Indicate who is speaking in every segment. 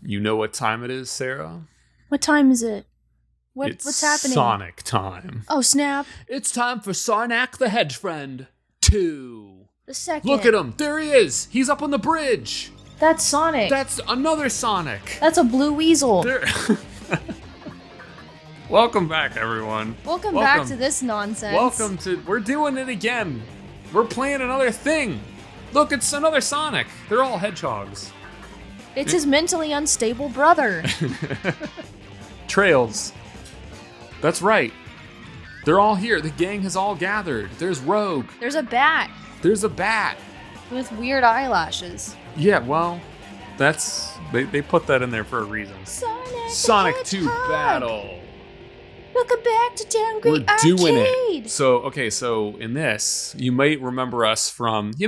Speaker 1: You know what time it is, Sarah?
Speaker 2: What time is it? What's happening?
Speaker 1: Sonic time.
Speaker 2: Oh, snap.
Speaker 1: It's time for Sarnac the Hedgefriend 2.
Speaker 2: The second.
Speaker 1: Look at him. There he is. He's up on the bridge.
Speaker 2: That's Sonic.
Speaker 1: That's another Sonic.
Speaker 2: That's a blue weasel.
Speaker 1: Welcome back, everyone.
Speaker 2: Welcome back to this nonsense.
Speaker 1: We're doing it again. We're playing another thing. Look, it's another Sonic. They're all hedgehogs.
Speaker 2: It's his mentally unstable brother.
Speaker 1: Trails. That's right. They're all here. The gang has all gathered. There's Rogue.
Speaker 2: There's a bat.
Speaker 1: There's a bat.
Speaker 2: With weird eyelashes.
Speaker 1: Yeah, well, they put that in there for a reason. Sonic 2 Battle.
Speaker 2: Welcome back to Down Great
Speaker 1: We're doing
Speaker 2: Arcade.
Speaker 1: it. So in this, you might remember us from, I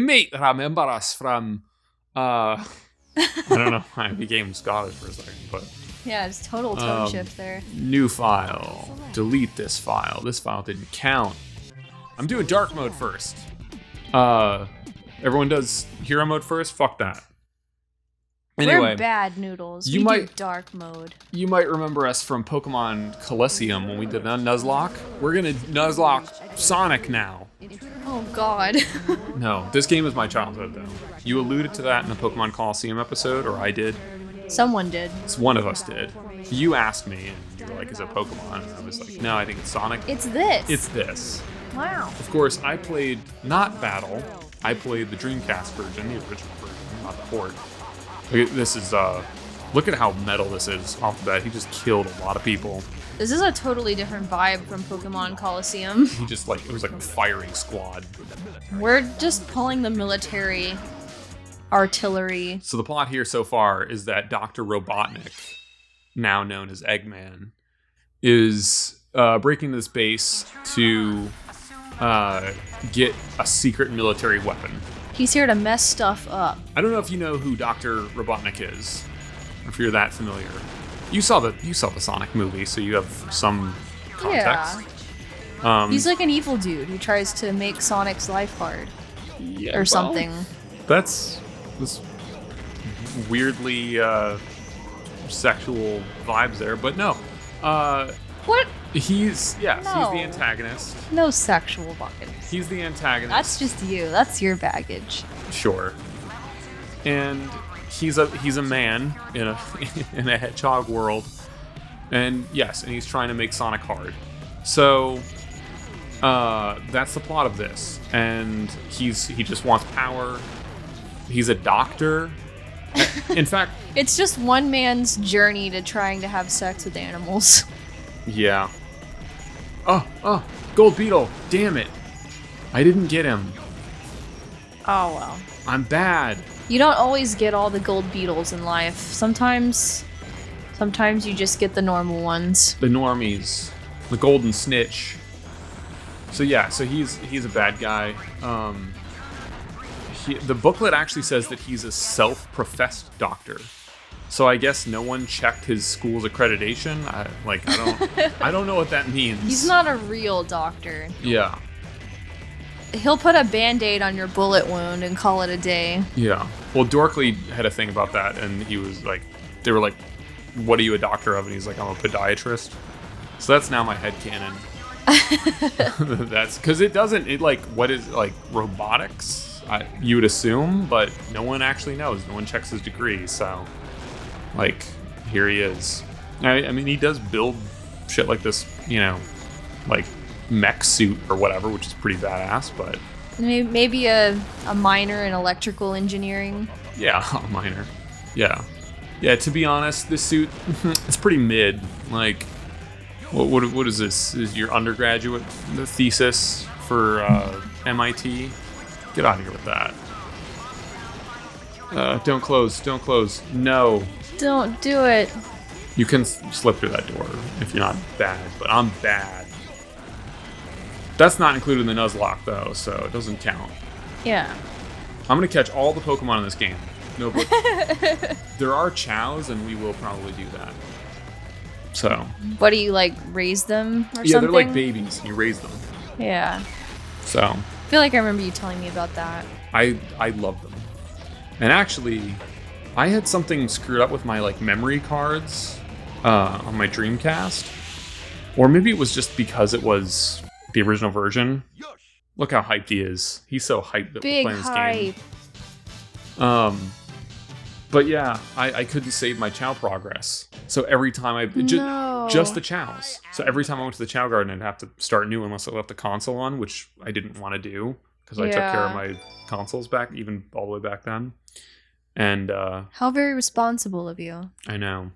Speaker 1: don't know, I became Scottish for a second, but...
Speaker 2: Yeah, it's total tone shift there.
Speaker 1: New file. Delete this file. This file didn't count. I'm doing dark mode first. Everyone does hero mode first? Fuck that. Anyway.
Speaker 2: We're bad noodles. We do dark mode.
Speaker 1: You might remember us from Pokemon Coliseum when we did a Nuzlocke. We're gonna Nuzlocke Sonic now.
Speaker 2: Oh god.
Speaker 1: No, this game is my childhood though. You alluded to that in the Pokemon Coliseum episode, or I did.
Speaker 2: Someone did.
Speaker 1: It's one of us did. You asked me, and you were like, is it Pokemon? And I was like, no, I think it's Sonic.
Speaker 2: It's this.
Speaker 1: It's this.
Speaker 2: Wow.
Speaker 1: Of course, I played not Battle. I played the Dreamcast version, the original version, not the port. This is, look at how metal this is off the bat. He just killed a lot of people.
Speaker 2: This is a totally different vibe from Pokemon Coliseum.
Speaker 1: He just, it was like a firing squad.
Speaker 2: We're just pulling the military artillery.
Speaker 1: So the plot here so far is that Dr. Robotnik, now known as Eggman, is breaking this base to get a secret military weapon.
Speaker 2: He's here to mess stuff up.
Speaker 1: I don't know if you know who Dr. Robotnik is, if you're that familiar. You saw the Sonic movie, so you have some context.
Speaker 2: Yeah. He's like an evil dude who tries to make Sonic's life hard.
Speaker 1: Yeah,
Speaker 2: or something.
Speaker 1: That's weirdly sexual vibes there, but no.
Speaker 2: What?
Speaker 1: He's the antagonist.
Speaker 2: No sexual vibes.
Speaker 1: He's the antagonist.
Speaker 2: That's just you. That's your baggage.
Speaker 1: Sure. And he's a man in a in a hedgehog world. And yes, and he's trying to make Sonic hard. So that's the plot of this. And he just wants power. He's a doctor. In fact,
Speaker 2: it's just one man's journey to trying to have sex with animals.
Speaker 1: Yeah. Oh, Gold Beetle. Damn it. I didn't get him.
Speaker 2: Oh, well.
Speaker 1: I'm bad.
Speaker 2: You don't always get all the gold beetles in life. Sometimes you just get the normal ones.
Speaker 1: The normies. The golden snitch. So yeah, he's a bad guy. The booklet actually says that he's a self-professed doctor. So I guess no one checked his school's accreditation. I don't know what that means.
Speaker 2: He's not a real doctor.
Speaker 1: Yeah.
Speaker 2: He'll put a Band-Aid on your bullet wound and call it a day.
Speaker 1: Yeah. Well, Dorkly had a thing about that, and he was like, they were like, what are you a doctor of? And he's like, I'm a podiatrist. So that's now my headcanon. That's because what is robotics? You would assume, but no one actually knows. No one checks his degree, so here he is. I mean, he does build shit like this, mech suit or whatever, which is pretty badass, but...
Speaker 2: Maybe a minor in electrical engineering.
Speaker 1: Yeah, a minor. Yeah. Yeah, to be honest, this suit, it's pretty mid. What is this? Is your undergraduate thesis for MIT? Get out of here with that. Don't close. No.
Speaker 2: Don't do it.
Speaker 1: You can slip through that door if you're not bad, but I'm bad. That's not included in the Nuzlocke, though, so it doesn't count.
Speaker 2: Yeah.
Speaker 1: I'm going to catch all the Pokemon in this game. No, but there are Chows, and we will probably do that. So.
Speaker 2: What do you, raise them or something?
Speaker 1: Yeah, they're like babies. You raise them.
Speaker 2: Yeah.
Speaker 1: So.
Speaker 2: I feel like I remember you telling me about that.
Speaker 1: I love them. And actually, I had something screwed up with my like memory cards on my Dreamcast. Or maybe it was just because it was the original version. Look how hyped he is. He's so hyped that we're playing this game. But yeah, I couldn't save my Chow progress. So every time just the Chows. So every time I went to the Chow Garden, I'd have to start new unless I left the console on, which I didn't want to do because I took care of my consoles back, even all the way back then. And
Speaker 2: how very responsible of you.
Speaker 1: I know.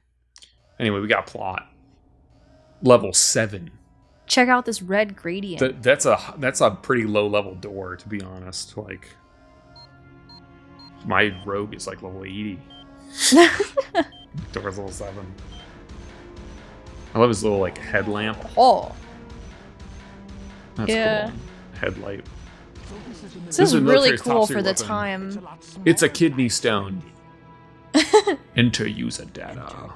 Speaker 1: Anyway, we got plot. Level 7.
Speaker 2: Check out this red gradient.
Speaker 1: That's a pretty low level door, to be honest. Like, my rogue is like level 80. Door's level 7. I love his little like headlamp.
Speaker 2: Oh.
Speaker 1: That's cool. Headlight.
Speaker 2: This is really cool for the time.
Speaker 1: It's a kidney stone. Enter user data.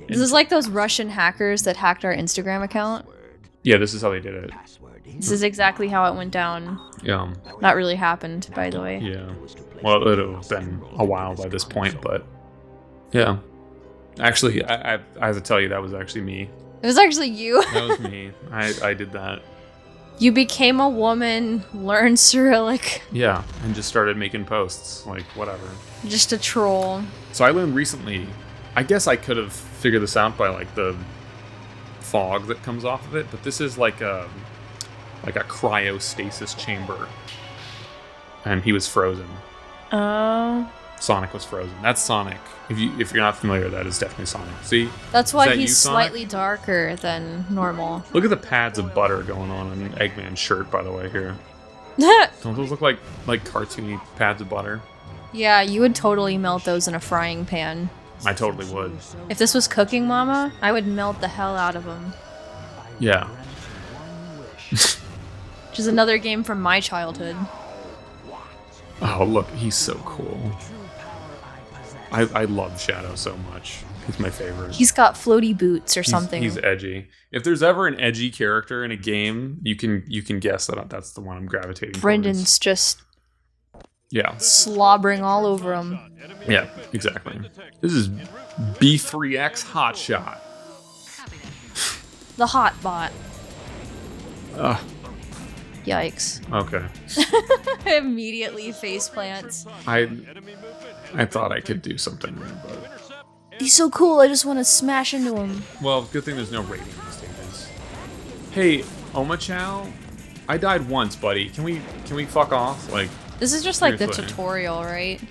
Speaker 2: This is like those Russian hackers that hacked our Instagram account.
Speaker 1: Yeah, this is how they did it.
Speaker 2: This is exactly how it went down.
Speaker 1: Yeah.
Speaker 2: That really happened, by the way.
Speaker 1: Yeah. Well, it would have been a while by this point, but yeah. Actually, I have to tell you, that was actually me.
Speaker 2: It was actually you.
Speaker 1: That was me. I did that.
Speaker 2: You became a woman, learned Cyrillic.
Speaker 1: Yeah, and just started making posts, like whatever.
Speaker 2: Just a troll.
Speaker 1: So I learned recently, I guess I could have figured this out by like the fog that comes off of it, but this is like a cryostasis chamber. And he was frozen.
Speaker 2: Oh.
Speaker 1: Sonic was frozen. That's Sonic. If you're not familiar, that is definitely Sonic. See?
Speaker 2: That's why he's slightly darker than normal.
Speaker 1: Look at the pads of butter going on Eggman's shirt, by the way, here. Don't those look like cartoony pads of butter?
Speaker 2: Yeah, you would totally melt those in a frying pan.
Speaker 1: I totally would.
Speaker 2: If this was Cooking Mama, I would melt the hell out of them.
Speaker 1: Yeah.
Speaker 2: Which is another game from my childhood.
Speaker 1: Oh, look, he's so cool. I love Shadow so much. He's my favorite.
Speaker 2: He's got floaty boots or something.
Speaker 1: He's edgy. If there's ever an edgy character in a game, you can guess that that's the one I'm gravitating
Speaker 2: Brendan's
Speaker 1: towards.
Speaker 2: Just
Speaker 1: slobbering
Speaker 2: all over him.
Speaker 1: Yeah, exactly. This is B3X Hotshot.
Speaker 2: The hot bot.
Speaker 1: Ugh.
Speaker 2: Yikes.
Speaker 1: Okay.
Speaker 2: Immediately face plants.
Speaker 1: I thought I could do something, but
Speaker 2: he's so cool, I just want to smash into him.
Speaker 1: Well, good thing there's no rating in these stages. Hey, Oma Chow, I died once, buddy. Can we fuck off? Like,
Speaker 2: this is just like the tutorial, right?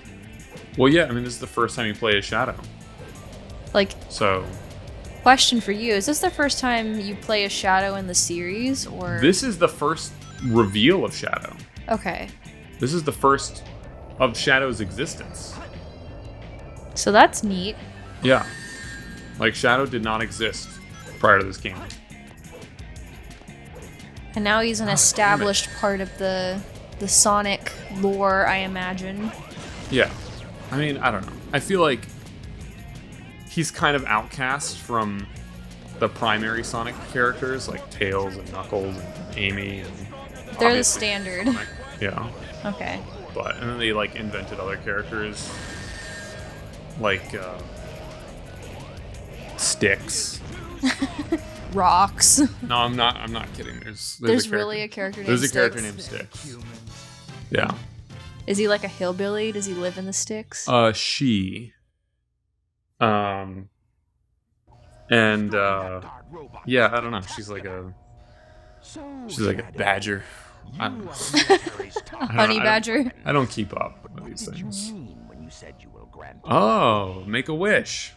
Speaker 1: Well, yeah, I mean, this is the first time you play as Shadow.
Speaker 2: Like,
Speaker 1: so
Speaker 2: question for you, is this the first time you play as Shadow in the series, or?
Speaker 1: This is the first reveal of Shadow.
Speaker 2: Okay.
Speaker 1: This is the first of Shadow's existence.
Speaker 2: So that's neat.
Speaker 1: Yeah. Like, Shadow did not exist prior to this game.
Speaker 2: And now he's an established part of the Sonic lore, I imagine.
Speaker 1: Yeah. I mean, I don't know. I feel like he's kind of outcast from the primary Sonic characters, like Tails and Knuckles and Amy. And
Speaker 2: they're the standard.
Speaker 1: Sonic. Yeah.
Speaker 2: Okay.
Speaker 1: And then they like invented other characters, like Sticks.
Speaker 2: Rocks.
Speaker 1: No, I'm not kidding. There's
Speaker 2: really a character named
Speaker 1: There's a character
Speaker 2: Styx?
Speaker 1: named Sticks. Yeah.
Speaker 2: Is he like a hillbilly? Does he live in the sticks?
Speaker 1: She. And yeah, I don't know. She's like a badger.
Speaker 2: Honey badger.
Speaker 1: I don't keep up with these things. Oh, make a wish.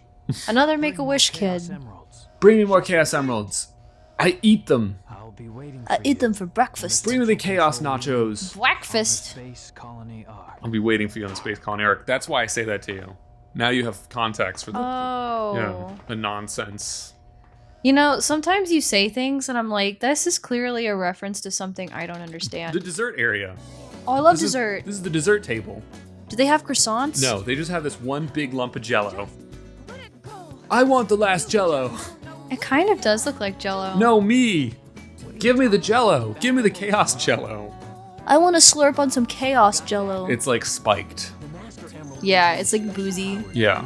Speaker 2: Another Make-A-Wish kid.
Speaker 1: Bring me more Chaos Emeralds. I eat them.
Speaker 2: I eat them for breakfast.
Speaker 1: Bring me the Chaos Nachos.
Speaker 2: Breakfast.
Speaker 1: I'll be waiting for you on the Space Colony Arc. That's why I say that to you. Now you have context for the nonsense.
Speaker 2: You know, sometimes you say things and I'm like, this is clearly a reference to something I don't understand.
Speaker 1: The dessert area.
Speaker 2: Oh, I love dessert.
Speaker 1: This is the dessert table.
Speaker 2: Do they have croissants?
Speaker 1: No, they just have this one big lump of Jell-O. I want the last Jell-O.
Speaker 2: It kind of does look like Jell-O.
Speaker 1: No, me. Give me the Jell-O. Give me the Chaos Jell-O.
Speaker 2: I want to slurp on some Chaos Jell-O.
Speaker 1: It's like spiked.
Speaker 2: Yeah, it's like boozy.
Speaker 1: Yeah.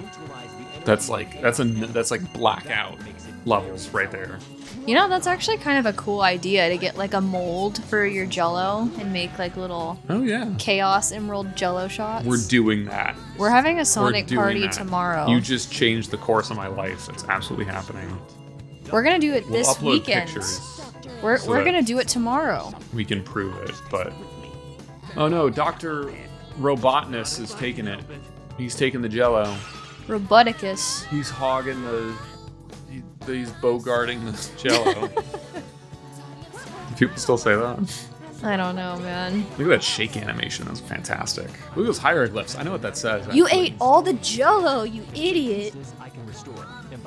Speaker 1: That's like blackout levels right there.
Speaker 2: You know, that's actually kind of a cool idea to get like a mold for your Jello and make like little Chaos Emerald Jello shots.
Speaker 1: We're doing that.
Speaker 2: We're having a Sonic party tomorrow.
Speaker 1: You just changed the course of my life. It's absolutely happening.
Speaker 2: We're gonna do it this weekend.
Speaker 1: Pictures
Speaker 2: we're gonna do it tomorrow.
Speaker 1: We can prove it, but oh no, Dr. Robotness is taking it. He's taking the Jello.
Speaker 2: Roboticus.
Speaker 1: He's hogging he's bogarting the Jello. People still say that?
Speaker 2: I don't know, man.
Speaker 1: Look at that shake animation. That's fantastic. Look at those hieroglyphs. I know what that says.
Speaker 2: You ate all the Jello, you idiot.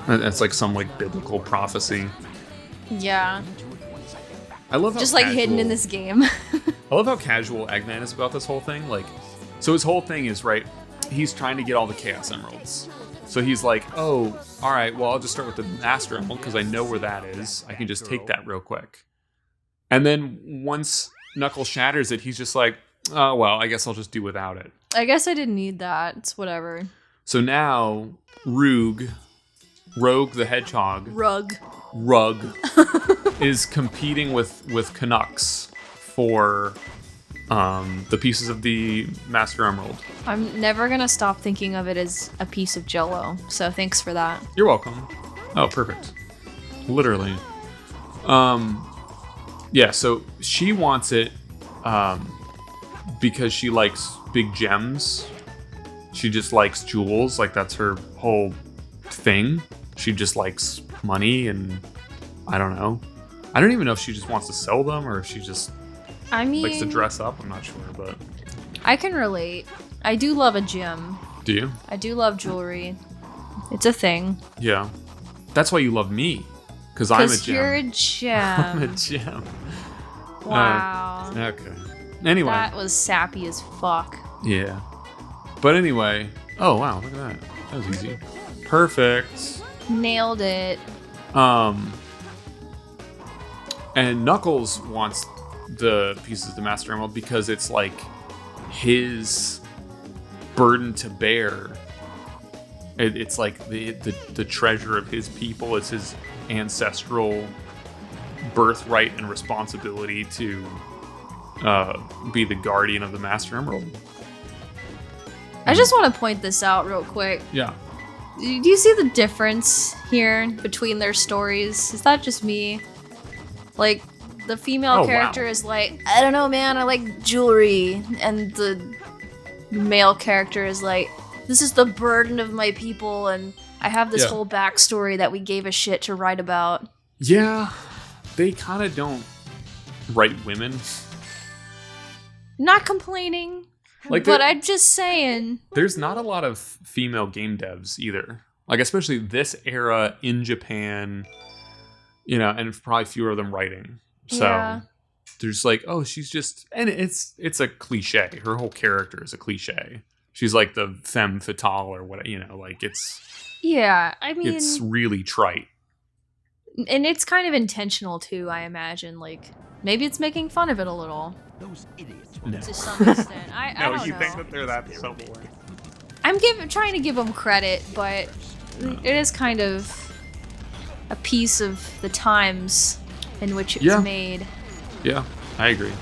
Speaker 1: That's like some like biblical prophecy.
Speaker 2: Yeah.
Speaker 1: I love how
Speaker 2: just like hidden in this game.
Speaker 1: I love how casual Eggman is about this whole thing. Like, so his whole thing is, right, he's trying to get all the Chaos Emeralds. So he's like, oh, all right, well, I'll just start with the Master Emerald because I know where that is. I can just take that real quick. And then once Knuckles shatters it, he's just like, oh, well, I guess I'll just do without it.
Speaker 2: I guess I didn't need that. It's whatever.
Speaker 1: So now Rogue the Hedgehog. Rug is competing with Canucks for the pieces of the Master Emerald. I'm
Speaker 2: never gonna stop thinking of it as a piece of Jello, so thanks for that.
Speaker 1: You're welcome. Oh, perfect. Literally. Yeah, so she wants it because she likes big gems. She just likes jewels, like that's her whole thing. She just likes money, and I don't know. I don't even know if she just wants to sell them or if she just likes to dress up. I'm not sure, but
Speaker 2: I can relate. I do love a gem.
Speaker 1: Do you?
Speaker 2: I do love jewelry. It's a thing.
Speaker 1: Yeah. That's why you love me. Because I'm a gem.
Speaker 2: You're a gem.
Speaker 1: I'm a gem.
Speaker 2: Wow.
Speaker 1: Okay. Anyway.
Speaker 2: That was sappy as fuck.
Speaker 1: Yeah. But anyway. Oh, wow. Look at that. That was easy. Perfect.
Speaker 2: Nailed it.
Speaker 1: And Knuckles wants the pieces of the Master Emerald because it's like his burden to bear. It's like the treasure of his people. It's his ancestral birthright and responsibility to be the guardian of the Master Emerald.
Speaker 2: I just want to point this out real quick.
Speaker 1: Yeah.
Speaker 2: Do you see the difference here between their stories? Is that just me? Like, the female character is like, I don't know, man, I like jewelry. And the male character is like, this is the burden of my people, and I have this whole backstory that we gave a shit to write about.
Speaker 1: Yeah, they kind of don't write women.
Speaker 2: Not complaining. Like, but I'm just saying.
Speaker 1: There's not a lot of female game devs either. Like, especially this era in Japan, you know, and probably fewer of them writing. So there's like, oh, she's just, and it's a cliche. Her whole character is a cliche. She's like the femme fatale or what, you know, like it's.
Speaker 2: Yeah, I mean.
Speaker 1: It's really trite.
Speaker 2: And it's kind of intentional too, I imagine. Like, maybe it's making fun of it a little. Those idiots.
Speaker 1: No.
Speaker 2: To some extent. I don't know.
Speaker 1: You think that they're that self-aware?
Speaker 2: I'm trying to give them credit, but it is kind of a piece of the times in which it was made.
Speaker 1: Yeah, I agree.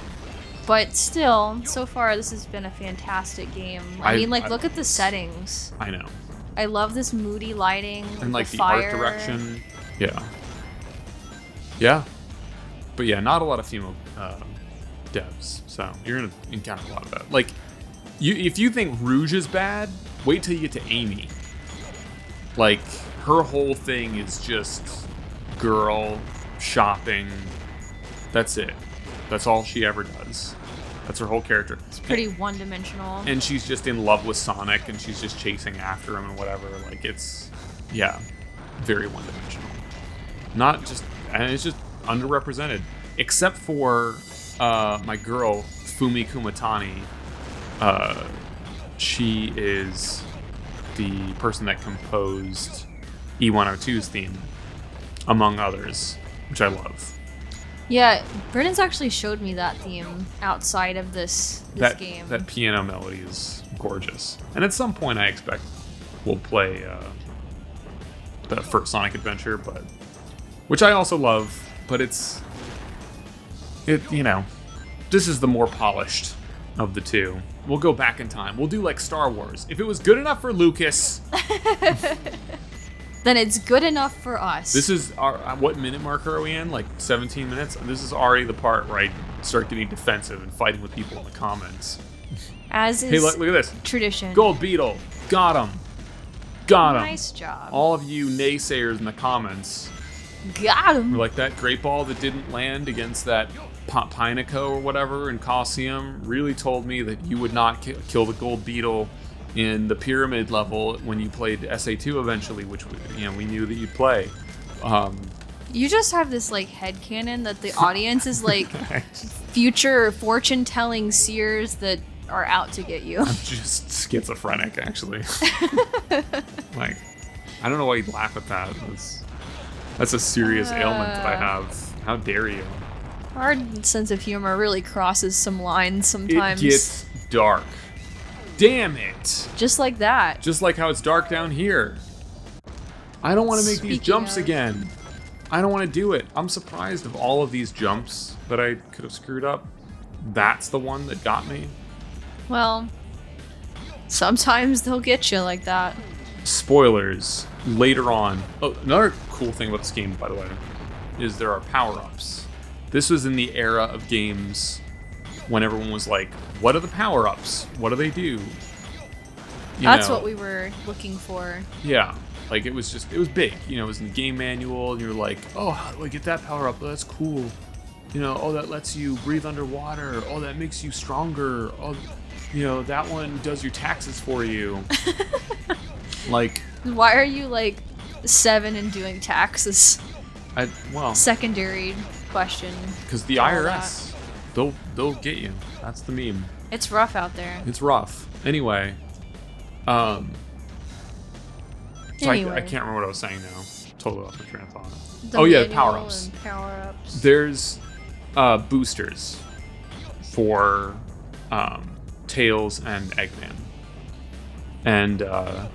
Speaker 2: But still, so far this has been a fantastic game. I mean, look at the settings.
Speaker 1: I know.
Speaker 2: I love this moody lighting.
Speaker 1: And like the
Speaker 2: fire.
Speaker 1: art direction. Yeah. Yeah. But yeah, not a lot of female devs, so you're gonna encounter a lot of that. Like, if you think Rouge is bad, wait till you get to Amy. Like, her whole thing is just girl shopping. That's it. That's all she ever does. That's her whole character.
Speaker 2: It's pretty one-dimensional.
Speaker 1: And she's just in love with Sonic, and she's just chasing after him and whatever. Like, it's very one-dimensional. And it's just underrepresented, except for. My girl, Fumi Kumatani, she is the person that composed E102's theme, among others, which I love.
Speaker 2: Yeah, Brennan's actually showed me that theme outside of this game.
Speaker 1: That piano melody is gorgeous. And at some point I expect we'll play the first Sonic Adventure, which I also love, but this is the more polished of the two. We'll go back in time. We'll do like Star Wars. If it was good enough for Lucas,
Speaker 2: then it's good enough for us.
Speaker 1: This is what minute marker are we in? Like 17 minutes? This is already the part where I start getting defensive and fighting with people in the comments.
Speaker 2: As is
Speaker 1: hey, look at this.
Speaker 2: Tradition.
Speaker 1: Gold Beetle. Got him. Got him.
Speaker 2: Nice job.
Speaker 1: All of you naysayers in the comments.
Speaker 2: Got him.
Speaker 1: We're like that great ball that didn't land against that Pineco or whatever in Coliseum really told me that you would not kill the Gold Beetle in the pyramid level when you played SA2 eventually, which we knew that you'd play.
Speaker 2: You just have this like headcanon that the audience is like future fortune-telling seers that are out to get you.
Speaker 1: I'm just schizophrenic, actually. Like, I don't know why you'd laugh at that. That's a serious ailment that I have. How dare you?
Speaker 2: Our sense of humor really crosses some lines sometimes.
Speaker 1: It gets dark. Damn it!
Speaker 2: Just like that.
Speaker 1: Just like how it's dark down here. I don't want to make these jumps again. I don't want to do it. I'm surprised of all of these jumps that I could have screwed up. That's the one that got me.
Speaker 2: Well, sometimes they'll get you like that.
Speaker 1: Spoilers. Later on. Oh, another cool thing about this game, by the way, is there are power-ups. This was in the era of games when everyone was like, what are the power-ups? What do they do?
Speaker 2: That's what we were looking for.
Speaker 1: Yeah. Like, it was big. It was in the game manual, and you're like, oh, how do I get that power-up? Oh, that's cool. Oh, that lets you breathe underwater. Oh, that makes you stronger. Oh, that one does your taxes for you. Like...
Speaker 2: Why are you, like, 7 and doing taxes? Secondary question.
Speaker 1: Because the IRS, they'll get you. That's the meme.
Speaker 2: It's rough out there.
Speaker 1: It's rough. Anyway, I can't remember what I was saying now. Totally off my train of thought. Power-ups.
Speaker 2: Power-ups.
Speaker 1: There's boosters for Tails and Eggman. And there's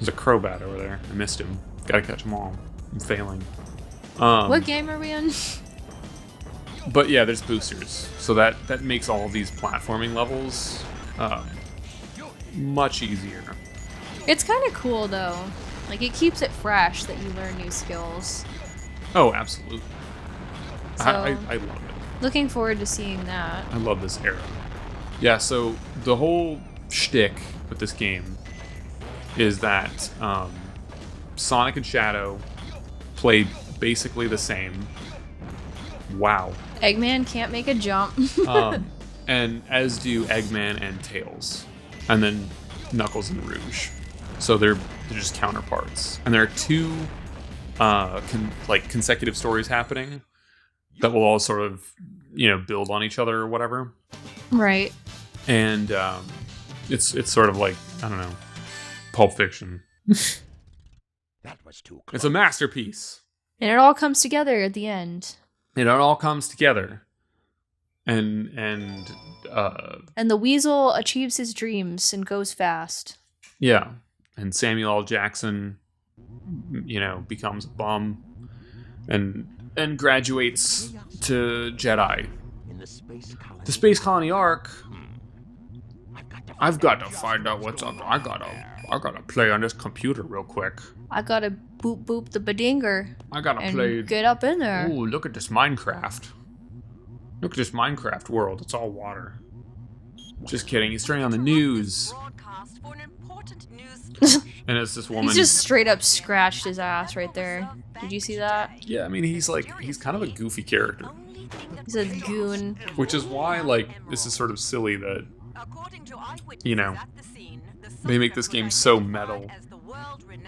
Speaker 1: a Crobat over there. I missed him. Gotta catch them all. I'm failing.
Speaker 2: What game are we in?
Speaker 1: But yeah, there's boosters. So that makes all of these platforming levels much easier.
Speaker 2: It's kind of cool though. Like, it keeps it fresh that you learn new skills.
Speaker 1: Oh, absolutely.
Speaker 2: So,
Speaker 1: I love it.
Speaker 2: Looking forward to seeing that.
Speaker 1: I love this era. Yeah, so the whole shtick with this game is that Sonic and Shadow played basically the same. Wow.
Speaker 2: Eggman can't make a jump.
Speaker 1: And as do Eggman and Tails. And then Knuckles and Rouge. So they're just counterparts. And there are two consecutive stories happening that will all sort of, build on each other or whatever.
Speaker 2: Right.
Speaker 1: And it's sort of like, I don't know, Pulp Fiction.
Speaker 3: That was too close.
Speaker 1: It's a masterpiece.
Speaker 2: And it all comes together at the end.
Speaker 1: It all comes together. And
Speaker 2: the weasel achieves his dreams and goes fast.
Speaker 1: Yeah. And Samuel L. Jackson, becomes a bum and graduates to Jedi.
Speaker 3: In the space colony.
Speaker 1: The Space Colony arc. I've got to find out what's up. I gotta play on this computer real quick.
Speaker 2: I gotta boop the badinger.
Speaker 1: I gotta
Speaker 2: and
Speaker 1: play.
Speaker 2: Get up in there.
Speaker 1: Ooh, look at this Minecraft. Look at this Minecraft world. It's all water. Just kidding. He's turning on the news. And it's this woman.
Speaker 2: He's just straight up scratched his ass right there. Did you see that?
Speaker 1: Yeah, I mean, he's kind of a goofy character.
Speaker 2: He's a goon.
Speaker 1: Which is why, this is sort of silly that, they make this game so metal.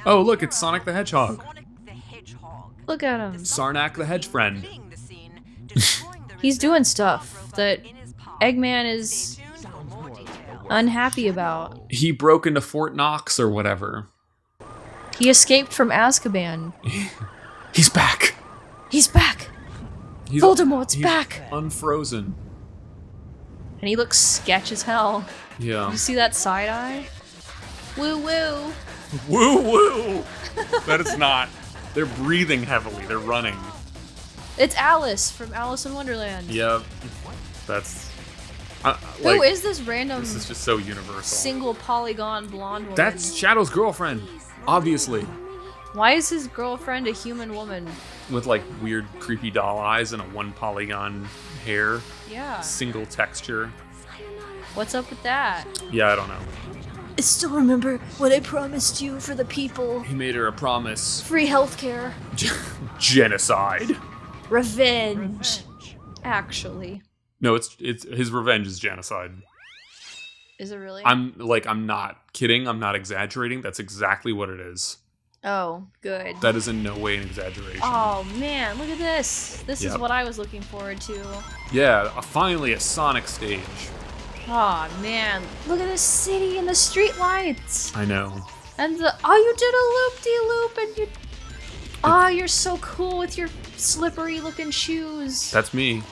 Speaker 1: Oh, look, it's Sonic the Hedgehog.
Speaker 2: Look at him.
Speaker 1: Sarnac the Hedgefriend.
Speaker 2: He's doing stuff that Eggman is unhappy about.
Speaker 1: He broke into Fort Knox or whatever.
Speaker 2: He escaped from Azkaban.
Speaker 1: He's back.
Speaker 2: He's back. Voldemort's back!
Speaker 1: Unfrozen.
Speaker 2: And he looks sketch as hell.
Speaker 1: Yeah.
Speaker 2: You see that side eye? Woo woo!
Speaker 1: Woo woo! That is not. They're breathing heavily. They're running.
Speaker 2: It's Alice from Alice in Wonderland.
Speaker 1: Yep. That's.
Speaker 2: Who is this random
Speaker 1: This is just so universal.
Speaker 2: single polygon blonde woman?
Speaker 1: That's Shadow's girlfriend, obviously.
Speaker 2: Why is his girlfriend a human woman?
Speaker 1: With like weird, creepy doll eyes and a one polygon hair.
Speaker 2: Yeah.
Speaker 1: Single texture.
Speaker 2: What's up with that?
Speaker 1: Yeah, I don't know.
Speaker 2: I still remember what I promised you for the people.
Speaker 1: He made her a promise.
Speaker 2: Free healthcare.
Speaker 1: Genocide.
Speaker 2: Revenge. Actually.
Speaker 1: No, it's his revenge is genocide.
Speaker 2: Is it really?
Speaker 1: I'm not kidding. I'm not exaggerating. That's exactly what it is.
Speaker 2: Oh, good.
Speaker 1: That is in no way an exaggeration.
Speaker 2: Oh man, look at this. This is
Speaker 1: Yep.
Speaker 2: what I was looking forward to.
Speaker 1: Yeah, finally a Sonic stage.
Speaker 2: Oh man, look at this city and the street lights.
Speaker 1: I know.
Speaker 2: And the you did a loop-de-loop and you. Oh, you're so cool with your slippery looking shoes.
Speaker 1: That's me.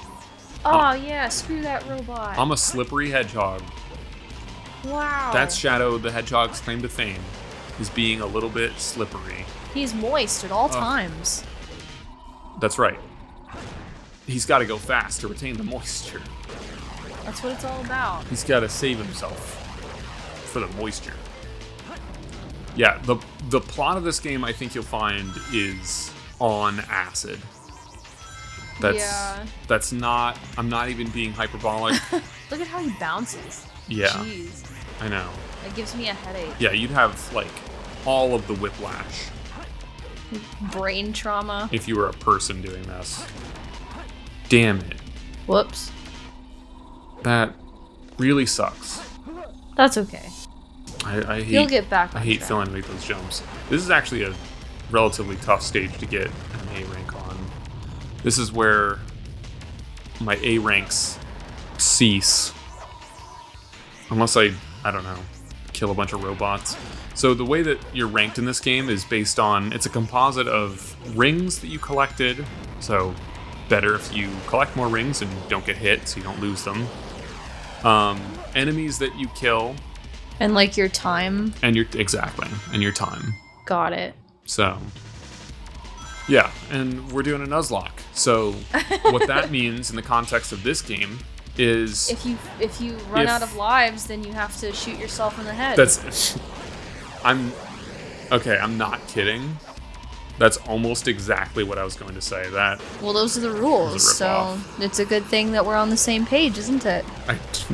Speaker 2: Oh yeah, screw that robot.
Speaker 1: I'm a slippery hedgehog.
Speaker 2: Wow.
Speaker 1: That's Shadow the Hedgehog's claim to fame, is being a little bit slippery.
Speaker 2: He's moist at all times.
Speaker 1: That's right. He's got to go fast to retain the moisture.
Speaker 2: That's what it's all about.
Speaker 1: He's got to save himself for the moisture. Yeah, the plot of this game, I think you'll find, is on acid. That's not. I'm not even being hyperbolic.
Speaker 2: Look at how he bounces.
Speaker 1: Yeah.
Speaker 2: Jeez.
Speaker 1: I know.
Speaker 2: That gives me a headache.
Speaker 1: Yeah, you'd have like all of the whiplash
Speaker 2: Brain trauma.
Speaker 1: if you were a person doing this. Damn it.
Speaker 2: Whoops.
Speaker 1: That really sucks.
Speaker 2: That's okay.
Speaker 1: I hate.
Speaker 2: You'll get back
Speaker 1: I
Speaker 2: on
Speaker 1: hate
Speaker 2: track.
Speaker 1: feeling like those jumps. This is actually a relatively tough stage to get an A rank on. This is where my A ranks cease. Unless I don't know, kill a bunch of robots. So the way that you're ranked in this game is based on, it's a composite of rings that you collected. So better if you collect more rings and don't get hit so you don't lose them. Enemies that you kill.
Speaker 2: And like your time.
Speaker 1: And your time.
Speaker 2: Got it.
Speaker 1: So, yeah, and we're doing a Nuzlocke. So, what that means in the context of this game is
Speaker 2: if you run out of lives, then you have to shoot yourself in the head.
Speaker 1: I'm not kidding. That's almost exactly what I was going to say.
Speaker 2: Well, those are the rules, so it's a good thing that we're on the same page, isn't it?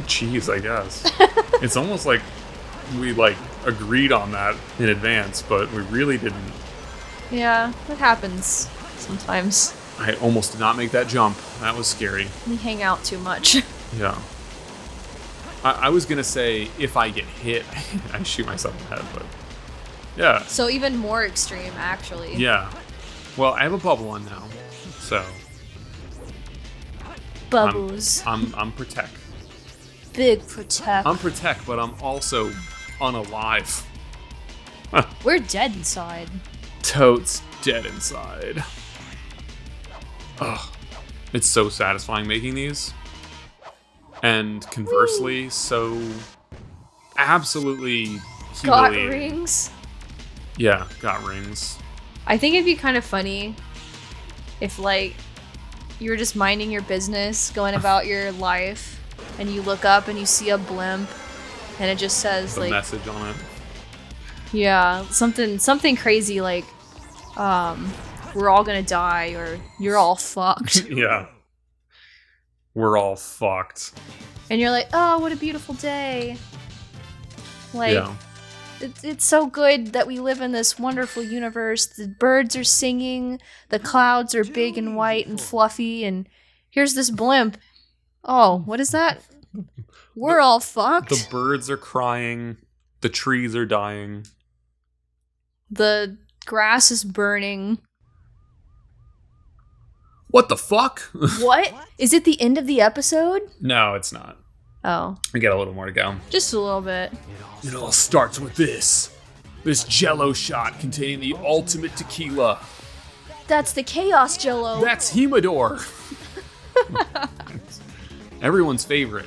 Speaker 1: Jeez, I guess. It's almost like we agreed on that in advance, but we really didn't.
Speaker 2: Yeah, that happens sometimes.
Speaker 1: I almost did not make that jump. That was scary.
Speaker 2: We hang out too much.
Speaker 1: Yeah. I was gonna say if I get hit, I shoot myself in the head, but yeah.
Speaker 2: So even more extreme, actually.
Speaker 1: Yeah. Well, I have a bubble on now, so.
Speaker 2: Bubbles.
Speaker 1: I'm protect.
Speaker 2: Big protect.
Speaker 1: I'm protect, but I'm also unalive.
Speaker 2: We're dead inside.
Speaker 1: Totes dead inside. Ugh. It's so satisfying making these. And conversely, so absolutely
Speaker 2: Got
Speaker 1: humiliating.
Speaker 2: rings.
Speaker 1: Yeah, got rings.
Speaker 2: I think it'd be kind of funny if you were just minding your business, going about your life, and you look up and you see a blimp and it just says
Speaker 1: The message on it.
Speaker 2: Yeah, something crazy like we're all gonna die or you're all fucked.
Speaker 1: Yeah. We're all fucked.
Speaker 2: And you're like, oh, what a beautiful day.
Speaker 1: Yeah.
Speaker 2: It's so good that we live in this wonderful universe. The birds are singing, the clouds are big and white and fluffy, and here's this blimp. Oh, what is that? We're all fucked.
Speaker 1: The birds are crying. The trees are dying.
Speaker 2: The grass is burning.
Speaker 1: What the fuck?
Speaker 2: What? Is it the end of the episode?
Speaker 1: No, it's not.
Speaker 2: Oh.
Speaker 1: We got a little more to go.
Speaker 2: Just a little bit.
Speaker 1: It all starts with this Jello shot containing the ultimate tequila.
Speaker 2: That's the Chaos Jello.
Speaker 1: That's Humidor. Everyone's favorite.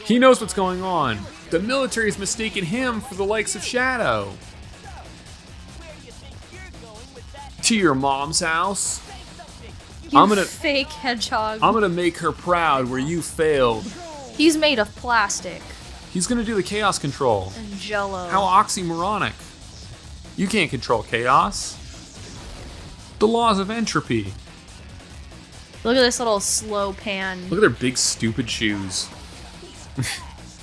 Speaker 1: He knows what's going on. The military's mistaken him for the likes of Shadow. To your mom's house.
Speaker 2: Fake hedgehog.
Speaker 1: I'm gonna make her proud where you failed.
Speaker 2: He's made of plastic.
Speaker 1: He's gonna do the chaos control.
Speaker 2: And jello.
Speaker 1: How oxymoronic. You can't control chaos. The laws of entropy.
Speaker 2: Look at this little slow pan.
Speaker 1: Look at their big stupid shoes.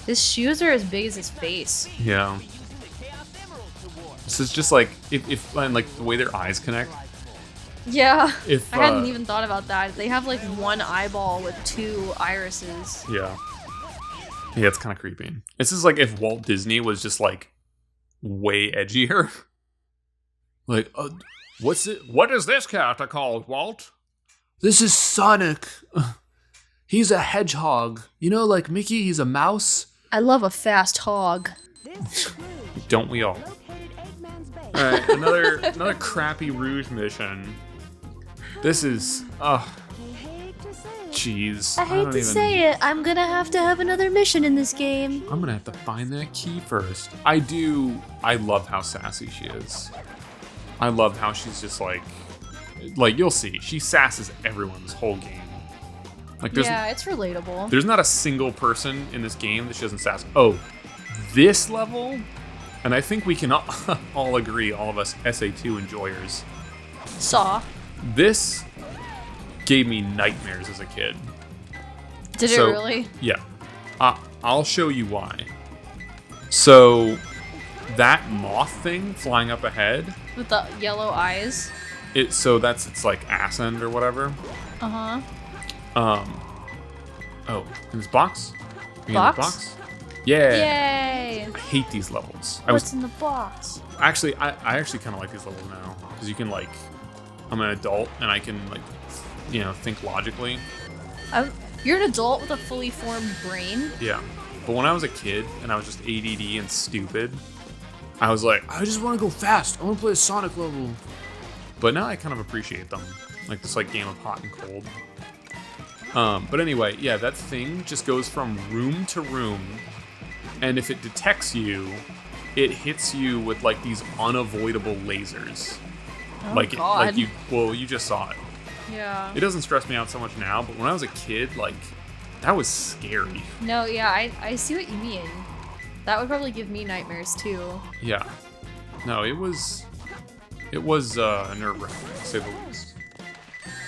Speaker 2: His shoes are as big as his face.
Speaker 1: Yeah. This is just like if and like the way their eyes connect.
Speaker 2: Yeah.
Speaker 1: If
Speaker 2: I hadn't even thought about that. They have like one eyeball with two irises.
Speaker 1: Yeah. Yeah, it's kind of creepy. This is like if Walt Disney was just like way edgier. Like, what is this character called, Walt? This is Sonic. He's a hedgehog. You know, like Mickey, he's a mouse.
Speaker 2: I love a fast hog.
Speaker 1: Don't we all? Alright, another crappy Rouge mission. This is jeez.
Speaker 2: I hate to say it, I'm gonna have to have another mission in this game.
Speaker 1: I'm gonna have to find that key first. I love how sassy she is. I love how she's just like you'll see, she sasses everyone this whole game. Like
Speaker 2: it's relatable.
Speaker 1: There's not a single person in this game that she doesn't sass. Oh, this level, and I think we can all agree, all of us SA2 enjoyers.
Speaker 2: Saw.
Speaker 1: This gave me nightmares as a kid.
Speaker 2: Did it really?
Speaker 1: Yeah. I'll show you why. So, that moth thing flying up ahead.
Speaker 2: With the yellow eyes?
Speaker 1: It's like Ascend or whatever.
Speaker 2: Uh-huh.
Speaker 1: Oh, in this box?
Speaker 2: Box?
Speaker 1: Yeah.
Speaker 2: Yay!
Speaker 1: I hate these levels.
Speaker 2: What's in the box?
Speaker 1: Actually, I actually kind of like these levels now. Because you can, like, I'm an adult and I can, like, think logically.
Speaker 2: You're an adult with a fully formed brain?
Speaker 1: Yeah. But when I was a kid and I was just ADD and stupid, I was like, I just want to go fast. I want to play a Sonic level. But now I kind of appreciate them. Like this game of hot and cold. But anyway, yeah, that thing just goes from room to room. And if it detects you, it hits you with like these unavoidable lasers.
Speaker 2: Oh, God.
Speaker 1: You just saw it.
Speaker 2: Yeah.
Speaker 1: It doesn't stress me out so much now, but when I was a kid, like, that was scary.
Speaker 2: No, yeah, I see what you mean. That would probably give me nightmares too.
Speaker 1: Yeah. No, it was nerve-wracking, to say the least.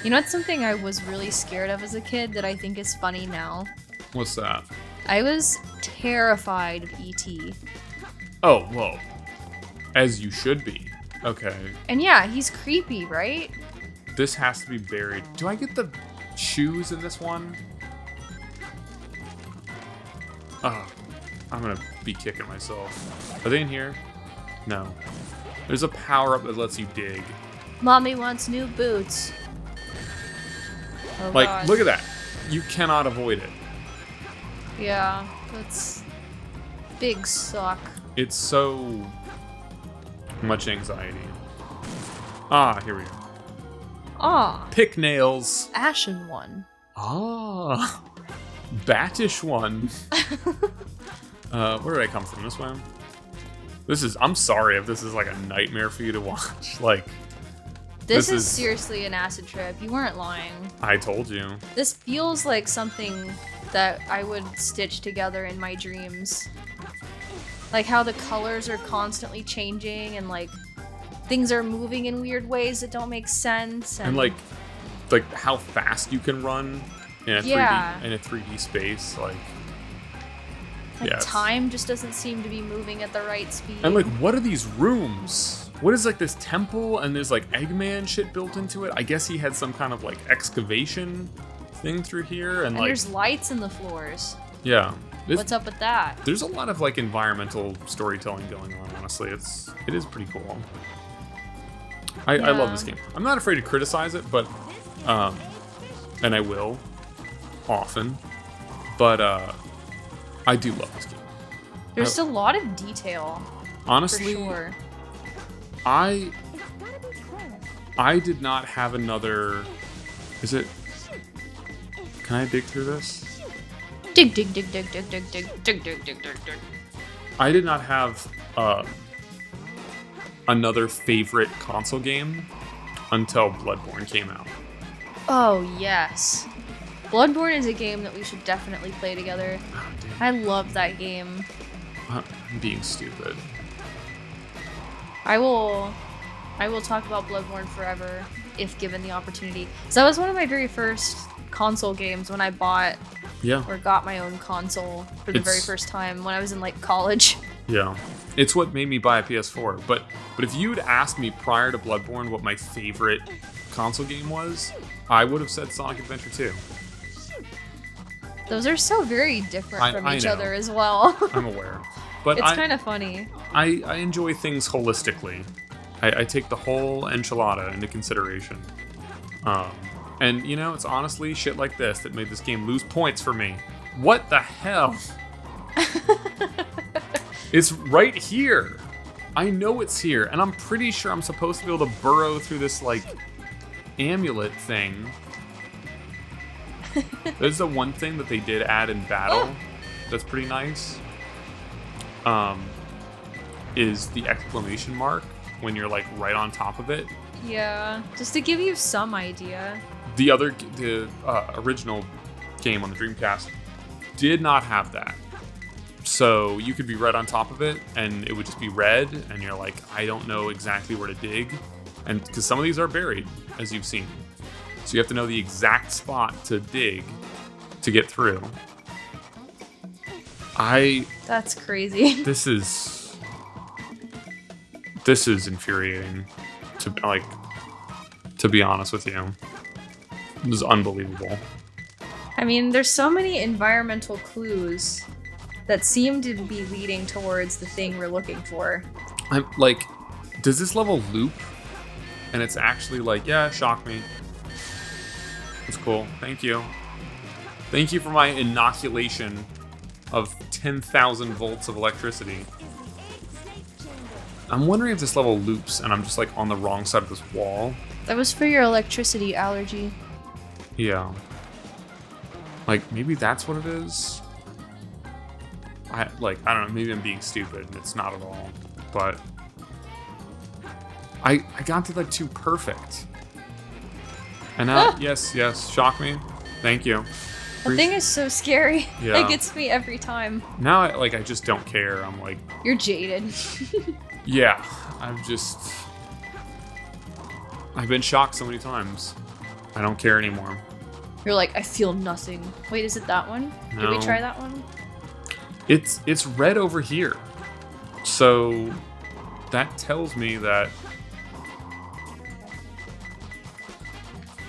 Speaker 2: You know what's something I was really scared of as a kid that I think is funny now?
Speaker 1: What's that?
Speaker 2: I was terrified of E.T.
Speaker 1: Oh, whoa. As you should be. Okay.
Speaker 2: And yeah, he's creepy, right?
Speaker 1: This has to be buried. Do I get the shoes in this one? Oh, I'm gonna be kicking myself. Are they in here? No. There's a power-up that lets you dig.
Speaker 2: Mommy wants new boots. Oh,
Speaker 1: like,
Speaker 2: God.
Speaker 1: Look at that. You cannot avoid it.
Speaker 2: Yeah, that's big suck.
Speaker 1: It's so much anxiety. Ah, here we go.
Speaker 2: Ah.
Speaker 1: Pick nails.
Speaker 2: Ashen one.
Speaker 1: Ah. Battish one. Where did I come from? This way? I'm sorry if this is like a nightmare for you to watch. Like,
Speaker 2: this is seriously an acid trip. You weren't lying.
Speaker 1: I told you.
Speaker 2: This feels like something that I would stitch together in my dreams. Like how the colors are constantly changing and like things are moving in weird ways that don't make sense. And
Speaker 1: like how fast you can run in a 3D space. Like
Speaker 2: time just doesn't seem to be moving at the right speed.
Speaker 1: And like, what are these rooms? What is like this temple and there's like Eggman shit built into it? I guess he had some kind of like excavation thing through here, and like
Speaker 2: there's lights in the floors.
Speaker 1: Yeah.
Speaker 2: What's up with that?
Speaker 1: There's a lot of like environmental storytelling going on, honestly. It is pretty cool. I love this game. I'm not afraid to criticize it, but and I will often. But I do love this game.
Speaker 2: There's a lot of detail.
Speaker 1: Honestly,
Speaker 2: for sure.
Speaker 1: I did not have another. Is it? Can I dig through this?
Speaker 2: Dig, dig, dig, dig, dig, dig, dig, dig, dig, dig, dig, dig.
Speaker 1: I did not have another favorite console game until Bloodborne came out.
Speaker 2: Oh, yes. Bloodborne is a game that we should definitely play together.
Speaker 1: Oh, damn.
Speaker 2: I love that game.
Speaker 1: I'm being stupid.
Speaker 2: I will talk about Bloodborne forever if given the opportunity. So that was one of my very first console games when I bought
Speaker 1: Yeah.
Speaker 2: or got my own console for the very first time when I was in like college.
Speaker 1: Yeah. It's what made me buy a PS4. But if you'd asked me prior to Bloodborne what my favorite console game was, I would have said Sonic Adventure 2.
Speaker 2: Those are so very different from each
Speaker 1: know.
Speaker 2: other as well.
Speaker 1: I'm aware. But
Speaker 2: It's kind of funny.
Speaker 1: I enjoy things holistically. I take the whole enchilada into consideration. And, you know, it's honestly shit like this that made this game lose points for me. What the hell? It's right here. I know it's here, and I'm pretty sure I'm supposed to be able to burrow through this, like, amulet thing. There's the one thing that they did add in battle that's pretty nice. Is the exclamation mark when you're, like, right on top of it.
Speaker 2: Yeah, just to give you some idea.
Speaker 1: The original game on the Dreamcast did not have that. So you could be right on top of it, and it would just be red, and you're like, I don't know exactly where to dig. And because some of these are buried, as you've seen. So you have to know the exact spot to dig to get through.
Speaker 2: That's crazy.
Speaker 1: This is infuriating, to be honest with you. This is unbelievable.
Speaker 2: I mean, there's so many environmental clues that seem to be leading towards the thing we're looking for.
Speaker 1: I'm like, does this level loop? And it's actually like, yeah, shock me. That's cool. Thank you. Thank you for my inoculation of 10,000 volts of electricity. I'm wondering if this level loops and I'm just like on the wrong side of this wall.
Speaker 2: That was for your electricity allergy.
Speaker 1: Yeah. Like, maybe that's what it is? I don't know, maybe I'm being stupid and it's not at all. But I got to like 2 perfect. And now, yes, shock me. Thank you.
Speaker 2: The thing is so scary.
Speaker 1: Yeah.
Speaker 2: It gets me every time.
Speaker 1: Now, I just don't care. I'm like...
Speaker 2: You're jaded.
Speaker 1: Yeah, I've been shocked so many times. I don't care anymore.
Speaker 2: You're like, I feel nothing. Wait, is it that one?
Speaker 1: No.
Speaker 2: Did we try that one?
Speaker 1: It's red over here. So that tells me that...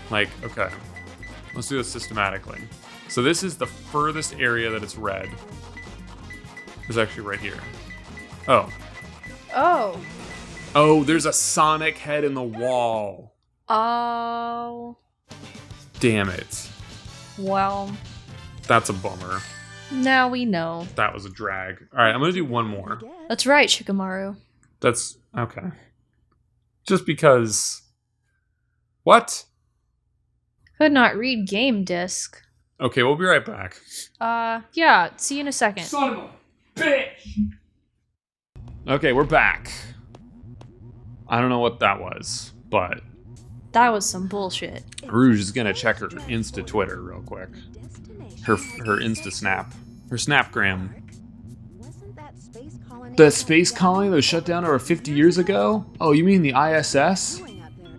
Speaker 1: Like, okay. Let's do this systematically. So this is the furthest area that it's red. It's actually right here. Oh.
Speaker 2: Oh.
Speaker 1: Oh, there's a Sonic head in the wall.
Speaker 2: Oh.
Speaker 1: Damn it.
Speaker 2: Well.
Speaker 1: That's a bummer.
Speaker 2: Now we know.
Speaker 1: That was a drag. Alright, I'm gonna do one more.
Speaker 2: That's right, Shikamaru.
Speaker 1: That's... okay. Just because... What?
Speaker 2: Could not read game disc.
Speaker 1: Okay, we'll be right back.
Speaker 2: Yeah, see you in a second.
Speaker 1: Son of a bitch! Okay, we're back. I don't know what that was, but...
Speaker 2: That was some bullshit.
Speaker 1: Rouge is gonna check her Insta Twitter real quick. Her Insta Snap. Her Snapgram. The space colony that was shut down over 50 years ago? Oh, you mean the ISS?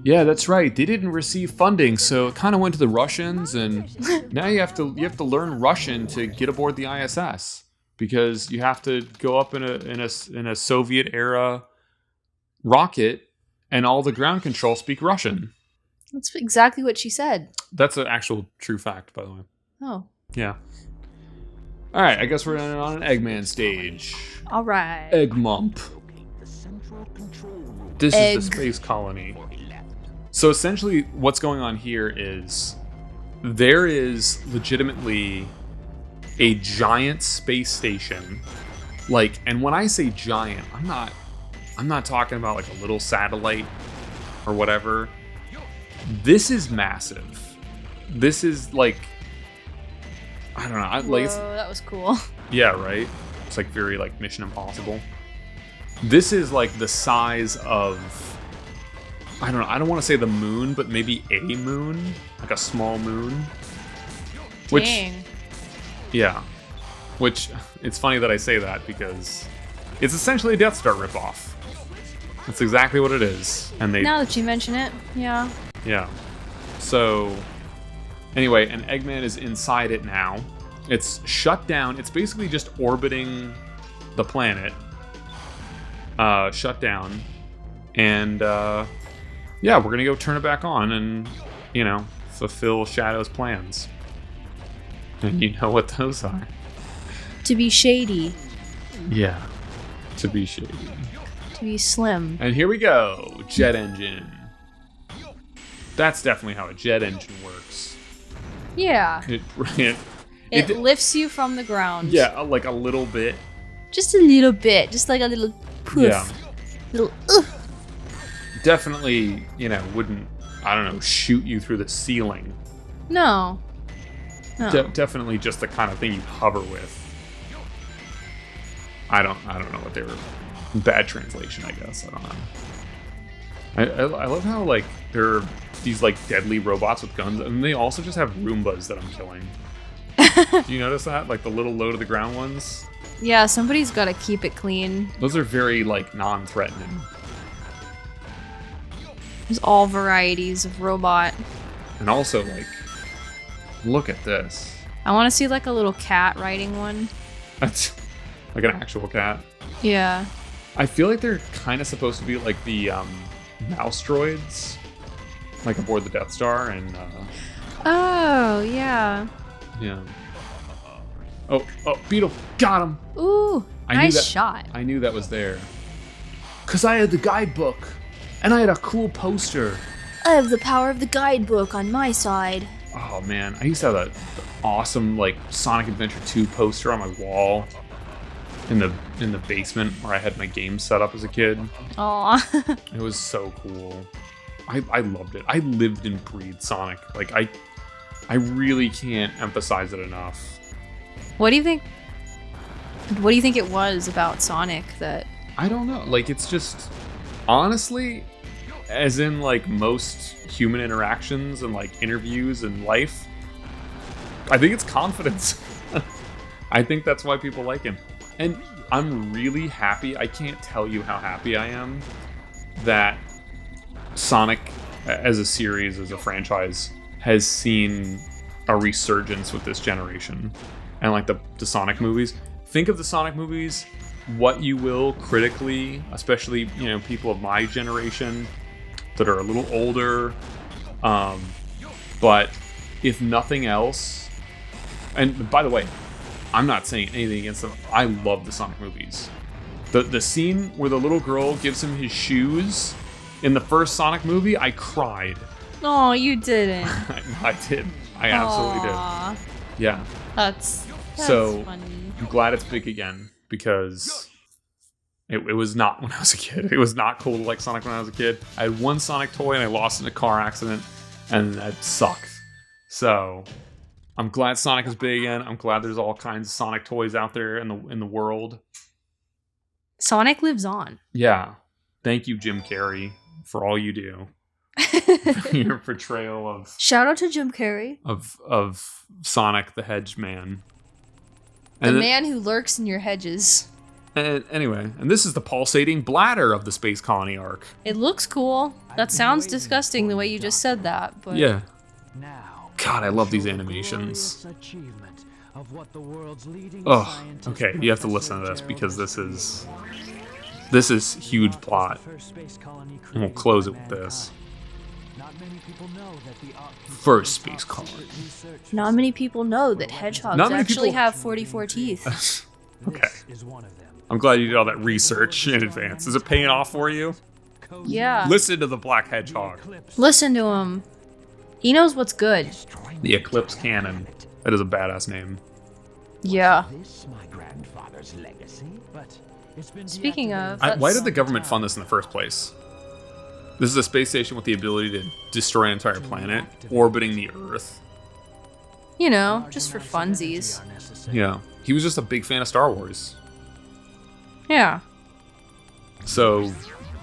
Speaker 1: Yeah, that's right. They didn't receive funding, so it kind of went to the Russians, and now you have to learn Russian to get aboard the ISS because you have to go up in a Soviet era rocket, and all the ground control speak Russian.
Speaker 2: That's exactly what she said.
Speaker 1: That's an actual true fact, by the way.
Speaker 2: Oh.
Speaker 1: Yeah. All right, I guess we're on an Eggman stage.
Speaker 2: All right.
Speaker 1: Egg Mump. This is the space colony. So essentially, what's going on here is there is legitimately a giant space station. Like, and when I say giant, I'm not talking about like a little satellite or whatever. This is massive. This is like I don't know.
Speaker 2: Whoa, that was cool.
Speaker 1: Yeah, right? It's like very like Mission Impossible. This is like the size of, I don't know, I don't want to say the moon, but maybe a moon, like a small moon. Which,
Speaker 2: Dang.
Speaker 1: yeah. Which, it's funny that I say that because it's essentially a Death Star ripoff. That's exactly what it is. And they,
Speaker 2: Now that you mention it, yeah.
Speaker 1: yeah. So, anyway, and Eggman is inside it now. It's shut down. It's basically just orbiting the planet. Shut down. And, yeah, we're gonna go turn it back on and, you know, fulfill Shadow's plans. And you know what those are.
Speaker 2: To be shady.
Speaker 1: Yeah. To be shady.
Speaker 2: To be slim.
Speaker 1: And here we go. Jet engine. That's definitely how a jet engine works.
Speaker 2: Yeah.
Speaker 1: It
Speaker 2: lifts you from the ground.
Speaker 1: yeah, like a little bit.
Speaker 2: Just a little bit. Just like a little poof.
Speaker 1: Yeah.
Speaker 2: Little
Speaker 1: Definitely, you know, wouldn't, I don't know, shoot you through the ceiling.
Speaker 2: No. No.
Speaker 1: Definitely just the kind of thing you hover with. I don't know what they were. Bad translation, I guess. I don't know. I love how like there are these like deadly robots with guns, and they also just have Roombas that I'm killing. Do you notice that? Like the little low to the ground ones?
Speaker 2: Yeah, somebody's got to keep it clean.
Speaker 1: Those are very like non-threatening.
Speaker 2: There's all varieties of robot.
Speaker 1: And also like, look at this.
Speaker 2: I want to see like a little cat riding one.
Speaker 1: That's like an actual cat.
Speaker 2: Yeah.
Speaker 1: I feel like they're kind of supposed to be like the mouse droids, like aboard the Death Star, and
Speaker 2: Oh, yeah.
Speaker 1: yeah. Oh, Beetle, got him!
Speaker 2: Ooh,
Speaker 1: I knew
Speaker 2: nice
Speaker 1: that-
Speaker 2: shot.
Speaker 1: I knew that was there. Cause I had the guidebook, and I had a cool poster.
Speaker 2: I have the power of the guidebook on my side.
Speaker 1: Oh man, I used to have that awesome like Sonic Adventure 2 poster on my wall in the basement where I had my game set up as a kid.
Speaker 2: Aw.
Speaker 1: It was so cool. I loved it. I lived and breathed Sonic. Like I really can't emphasize it enough.
Speaker 2: What do you think it was about Sonic that...
Speaker 1: I don't know. Like it's just honestly, as in like most human interactions and like interviews and life, I think it's confidence. I think that's why people like him. And I'm really happy. I can't tell you how happy I am that Sonic as a series, as a franchise, has seen a resurgence with this generation. And like the Sonic movies. Think of the Sonic movies, what you will, critically, especially, you know, people of my generation that are a little older. But if nothing else, and by the way, I'm not saying anything against them. I love the Sonic movies. The scene where the little girl gives him his shoes in the first Sonic movie, I cried.
Speaker 2: Oh, you didn't.
Speaker 1: I did. I absolutely
Speaker 2: Aw.
Speaker 1: did. Yeah.
Speaker 2: That's
Speaker 1: So
Speaker 2: funny.
Speaker 1: I'm glad it's big again because it was not when I was a kid. It was not cool to like Sonic when I was a kid. I had one Sonic toy and I lost it in a car accident, and that sucked. So I'm glad Sonic is big again. I'm glad there's all kinds of Sonic toys out there in the world.
Speaker 2: Sonic lives on.
Speaker 1: Yeah. Thank you, Jim Carrey, for all you do. Your portrayal of
Speaker 2: Shout out to Jim Carrey.
Speaker 1: of Sonic the Hedge Man.
Speaker 2: The man who lurks in your hedges.
Speaker 1: And anyway, and this is the pulsating bladder of the Space Colony arc.
Speaker 2: It looks cool. That sounds disgusting the way you just said that, but
Speaker 1: Yeah.
Speaker 3: Now,
Speaker 1: God, I love these
Speaker 3: the
Speaker 1: animations.
Speaker 3: glorious achievement of what the world's leading
Speaker 1: Oh,
Speaker 3: scientist,
Speaker 1: okay, you have to listen to this because this is huge plot. And we'll close it with this.
Speaker 3: Not many people know that the
Speaker 1: First Space Colony.
Speaker 2: not many people know that hedgehogs
Speaker 1: Not many
Speaker 2: actually
Speaker 1: people-
Speaker 2: have 44 teeth.
Speaker 1: Okay.
Speaker 3: is one of them.
Speaker 1: I'm glad you did all that research in advance. Is it paying off for you?
Speaker 2: Yeah.
Speaker 1: Listen to the Black Hedgehog.
Speaker 2: Listen to him. He knows what's good.
Speaker 1: The Eclipse Cannon. That is a badass name.
Speaker 2: Yeah.
Speaker 3: This my grandfather's legacy, but it's been
Speaker 2: Speaking of,
Speaker 1: Why
Speaker 2: that's-
Speaker 1: did the government fund this in the first place? This is a space station with the ability to destroy an entire planet, orbiting the Earth.
Speaker 2: You know, just for funsies.
Speaker 1: Yeah. He was just a big fan of Star Wars.
Speaker 2: Yeah.
Speaker 1: So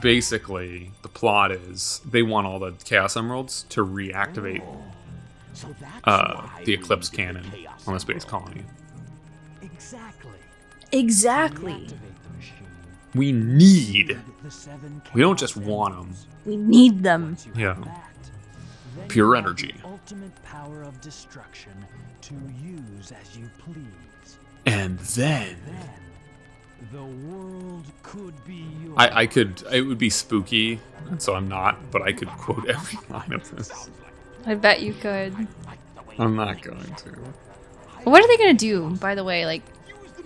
Speaker 1: basically, the plot is they want all the Chaos Emeralds to reactivate the Eclipse cannon on the space colony.
Speaker 2: Exactly.
Speaker 1: We don't just want them.
Speaker 2: We need them.
Speaker 1: Yeah. Pure energy.
Speaker 3: Ultimate power of destruction to use as you please.
Speaker 1: And then
Speaker 3: The world could be yours.
Speaker 1: I could, it would be spooky, and so I'm not, but I could quote every line of this.
Speaker 2: I bet you could.
Speaker 1: I'm not going to.
Speaker 2: What are they gonna do, by the way? Like,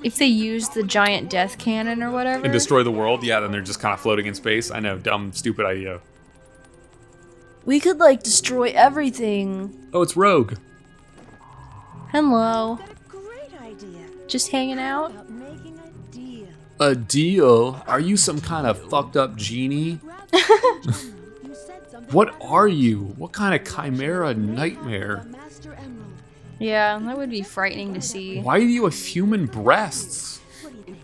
Speaker 2: if they use the giant death cannon or whatever?
Speaker 1: And destroy the world? Yeah, then they're just kind of floating in space. I know, dumb, stupid idea.
Speaker 2: We could, like, destroy everything.
Speaker 1: Oh, it's Rogue.
Speaker 2: Hello.
Speaker 4: Got a great idea
Speaker 2: Just hanging out?
Speaker 4: about making a deal.
Speaker 1: A deal? Are you some kind of fucked up genie?
Speaker 4: You said something
Speaker 1: What are you? What kind of chimera nightmare?
Speaker 4: about Master Emerald.
Speaker 2: Yeah, that would be frightening to see.
Speaker 1: Why do you have human breasts?
Speaker 4: What do you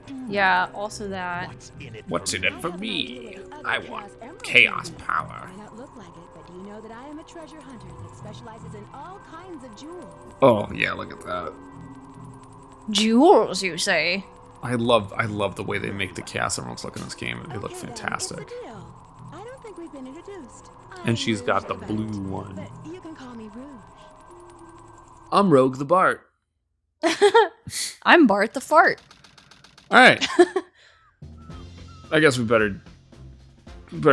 Speaker 4: think?
Speaker 2: Yeah, also that.
Speaker 1: What's in it for me? I want chaos power.
Speaker 4: May not look like it, but do you know that I am a treasure hunter that specializes in all kinds of jewels?
Speaker 1: Oh, yeah, look at that.
Speaker 2: Jewels, you say?
Speaker 1: I love the way they make the Chaos Emeralds look in this game. They look
Speaker 4: Okay, then,
Speaker 1: fantastic.
Speaker 4: it's a deal. I don't think we've been introduced.
Speaker 1: And
Speaker 4: I'm
Speaker 1: she's got the
Speaker 4: Rouge
Speaker 1: blue
Speaker 4: Violet,
Speaker 1: one.
Speaker 4: But you can call me Rouge.
Speaker 1: I'm Rogue the Bart.
Speaker 2: I'm Bart the Fart.
Speaker 1: All right. I guess we better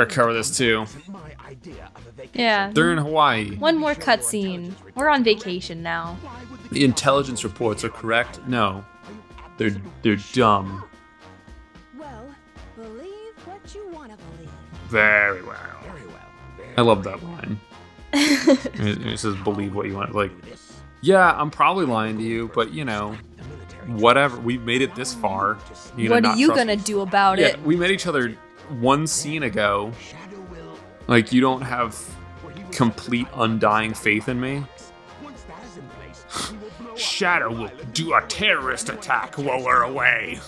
Speaker 1: cover this too.
Speaker 3: My idea of a vacation.
Speaker 2: Yeah.
Speaker 1: They're in Hawaii.
Speaker 2: One more cutscene. We're on vacation now.
Speaker 1: The intelligence reports are correct. No, they're dumb.
Speaker 4: Well, believe what you want to believe.
Speaker 1: Very well.
Speaker 3: Very well.
Speaker 1: I love that line. It says, "Believe what you want." Like, yeah, I'm probably lying to you, but you know, whatever. We've made it this far. You gonna
Speaker 2: What
Speaker 1: not
Speaker 2: are you
Speaker 1: trust-
Speaker 2: gonna do about
Speaker 1: Yeah,
Speaker 2: it?
Speaker 1: we met each other one scene ago. Like, you don't have complete undying faith in me. Shadow will do a terrorist attack while we're away.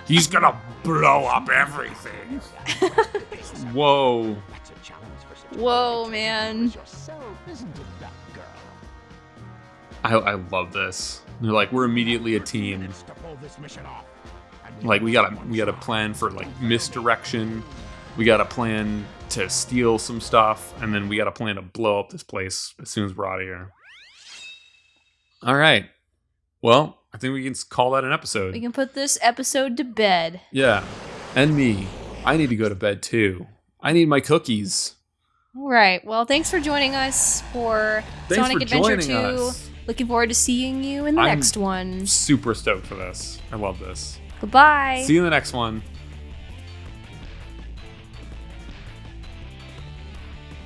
Speaker 1: He's gonna blow up everything. Whoa.
Speaker 2: Whoa, man.
Speaker 1: I love this. They're like, we're immediately a team. Like, we gotta plan for like misdirection. We gotta plan to steal some stuff, and then we gotta plan to blow up this place as soon as we're out of here. All right. Well, I think we can call that an episode.
Speaker 2: We can put this episode to bed.
Speaker 1: Yeah. And me. I need to go to bed too. I need my cookies.
Speaker 2: All right. Well, thanks for joining us for
Speaker 1: Thanks
Speaker 2: Sonic
Speaker 1: for
Speaker 2: Adventure
Speaker 1: joining
Speaker 2: 2.
Speaker 1: us.
Speaker 2: Looking forward to seeing you in the
Speaker 1: I'm
Speaker 2: next one.
Speaker 1: Super stoked for this. I love this.
Speaker 2: Goodbye.
Speaker 1: See you in the next one.